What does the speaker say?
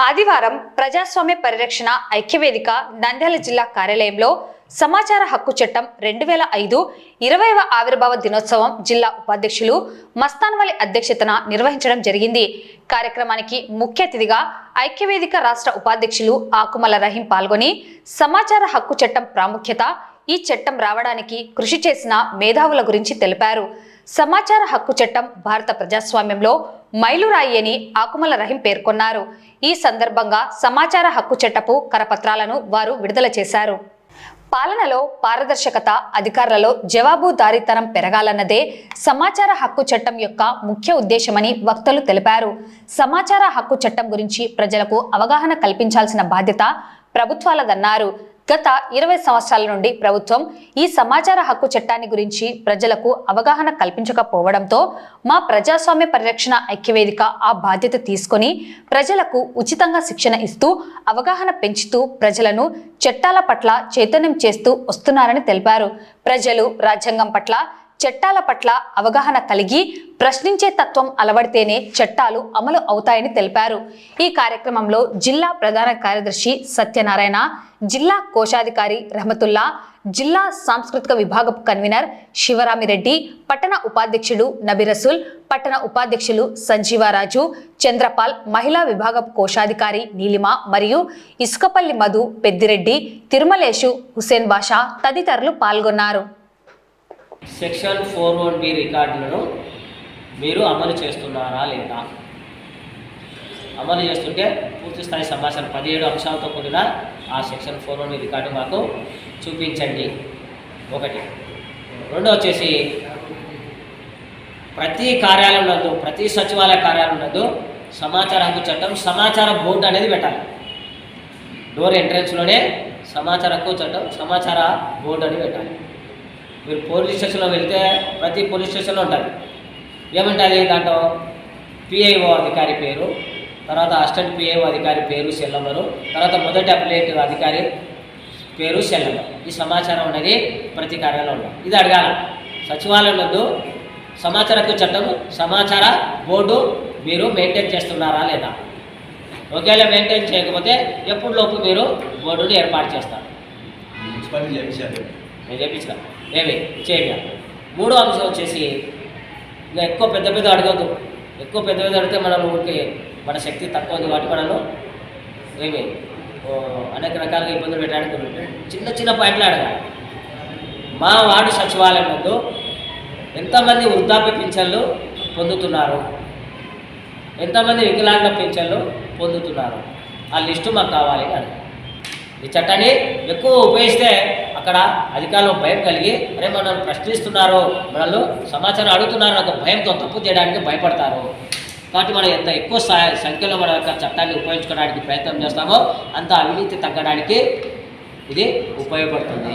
ఆదివారం ప్రజాస్వామ్య పరిరక్షణ ఐక్యవేదిక నంద్యాల జిల్లా కార్యాలయంలో సమాచార హక్కు చట్టం 2005 20వ ఆవిర్భావ దినోత్సవం జిల్లా ఉపాధ్యక్షులు మస్తాన్వలి అధ్యక్షతన నిర్వహించడం జరిగింది. కార్యక్రమానికి ముఖ్య అతిథిగా ఐక్యవేదిక రాష్ట్ర ఉపాధ్యక్షులు ఆకుమల రహీం పాల్గొని సమాచార హక్కు చట్టం ప్రాముఖ్యత, ఈ చట్టం రావడానికి కృషి చేసిన మేధావుల గురించి తెలిపారు. సమాచార హక్కు చట్టం భారత ప్రజాస్వామ్యంలో మైలురాయి అని ఆకుమల రహీం పేర్కొన్నారు. ఈ సందర్భంగా సమాచార హక్కు చట్టపు కరపత్రాలను వారు విడుదల చేశారు. పాలనలో పారదర్శకత, అధికారులలో జవాబుదారీతనం పెరగాలన్నదే సమాచార హక్కు చట్టం యొక్క ముఖ్య ఉద్దేశమని వక్తలు తెలిపారు. సమాచార హక్కు చట్టం గురించి ప్రజలకు అవగాహన కల్పించాల్సిన బాధ్యత ప్రభుత్వాలదన్నారు. గత 20 సంవత్సరాల నుండి ప్రభుత్వం ఈ సమాచార హక్కు చట్టాన్ని గురించి ప్రజలకు అవగాహన కల్పించకపోవడంతో మా ప్రజాస్వామ్య పరిరక్షణ ఐక్యవేదిక ఆ బాధ్యత తీసుకొని ప్రజలకు ఉచితంగా శిక్షణ ఇస్తూ అవగాహన పెంచుతూ ప్రజలను చట్టాల పట్ల చైతన్యం చేస్తూ వస్తున్నారని తెలిపారు. ప్రజలు రాజ్యాంగం పట్ల, చట్టాల పట్ల అవగాహన కలిగి ప్రశ్నించే తత్వం అలవడితేనే చట్టాలు అమలు అవుతాయని తెలిపారు. ఈ కార్యక్రమంలో జిల్లా ప్రధాన కార్యదర్శి సత్యనారాయణ, జిల్లా కోశాధికారి రహమతుల్లా, జిల్లా సాంస్కృతిక విభాగపు కన్వీనర్ శివరామిరెడ్డి, పట్టణ ఉపాధ్యక్షుడు నబిరసూల్, పట్టణ ఉపాధ్యక్షులు సంజీవరాజు, చంద్రపాల్, మహిళా విభాగపు కోశాధికారి నీలిమ మరియు ఇసుకపల్లి మధు, పెద్దిరెడ్డి, తిరుమలేషు, హుసేన్ బాషా తదితరులు పాల్గొన్నారు. సెక్షన్ 41B రికార్డులను మీరు అమలు చేస్తున్నారా లేదా? అమలు చేస్తుంటే పూర్తి స్థాయి సమాచారం 17 అంశాలతో కూడిన ఆ సెక్షన్ 41B రికార్డు మాకు చూపించండి. ఒకటి. రెండో వచ్చేసి ప్రతి కార్యాలయం నందు, ప్రతి సచివాలయ కార్యాలయం నందు సమాచార హక్కు చట్టం సమాచార బోర్డు అనేది పెట్టాలి. డోర్ ఎంట్రన్స్లోనే సమాచార హక్కు చట్టం సమాచార బోర్డు అని పెట్టాలి. మీరు పోలీస్ స్టేషన్లో వెళ్తే ప్రతి పోలీస్ స్టేషన్లో ఉంటుంది. ఏమంటుంది దాంట్లో? పిఐఓ అధికారి పేరు, తర్వాత అసిస్టెంట్ పిఐఓ అధికారి పేరు, సెల్ నెంబరు, తర్వాత మొదటి అప్లేట్ అధికారి పేరు, సెల్ నెంబర్. ఈ సమాచారం అనేది ప్రతి కార్యాలయంలో ఉంటుంది. ఇది అడగాల. సచివాలయం నందు సమాచార హక్కు చట్టం సమాచార బోర్డు మీరు మెయింటైన్ చేస్తున్నారా లేదా? ఒకవేళ మెయింటైన్ చేయకపోతే ఎప్పుడు లోపు మీరు బోర్డుని ఏర్పాటు చేస్తారు. నేను చెప్పించిన ఏమి చేయాలి. మూడో అంశం వచ్చేసి ఇంకా ఎక్కువ పెద్ద పెద్ద అడగద్దు. ఎక్కువ పెద్ద పెద్ద అడిగితే మనం ఊరికి మన శక్తి తక్కువ ఉంది కాబట్టి మనను ఏమి అనేక రకాలుగా ఇబ్బందులు పెట్టడానికి చిన్న చిన్న పాయింట్లు అడగాలి. మా వార్డు సచివాలయం నందు ఎంతమంది వృద్ధాప్య పింఛన్లు పొందుతున్నారు, ఎంతమంది వికలాంగ పింఛన్లు పొందుతున్నారు, ఆ లిస్టు మాకు కావాలి అని. ఈ చట్టాన్ని ఎక్కువ ఉపయోగిస్తే అక్కడ అధికారులు భయం కలిగి అరే మనల్ని ప్రశ్నిస్తున్నారు, మనల్ని సమాచారం అడుగుతున్నారు ఒక భయంతో తప్పు చేయడానికి భయపడతారు. కాబట్టి మనం ఎంత ఎక్కువ సంఖ్యలో మన యొక్క చట్టాన్ని ఉపయోగించుకోవడానికి ప్రయత్నం చేస్తామో అంత అవినీతి తగ్గడానికి ఇది ఉపయోగపడుతుంది.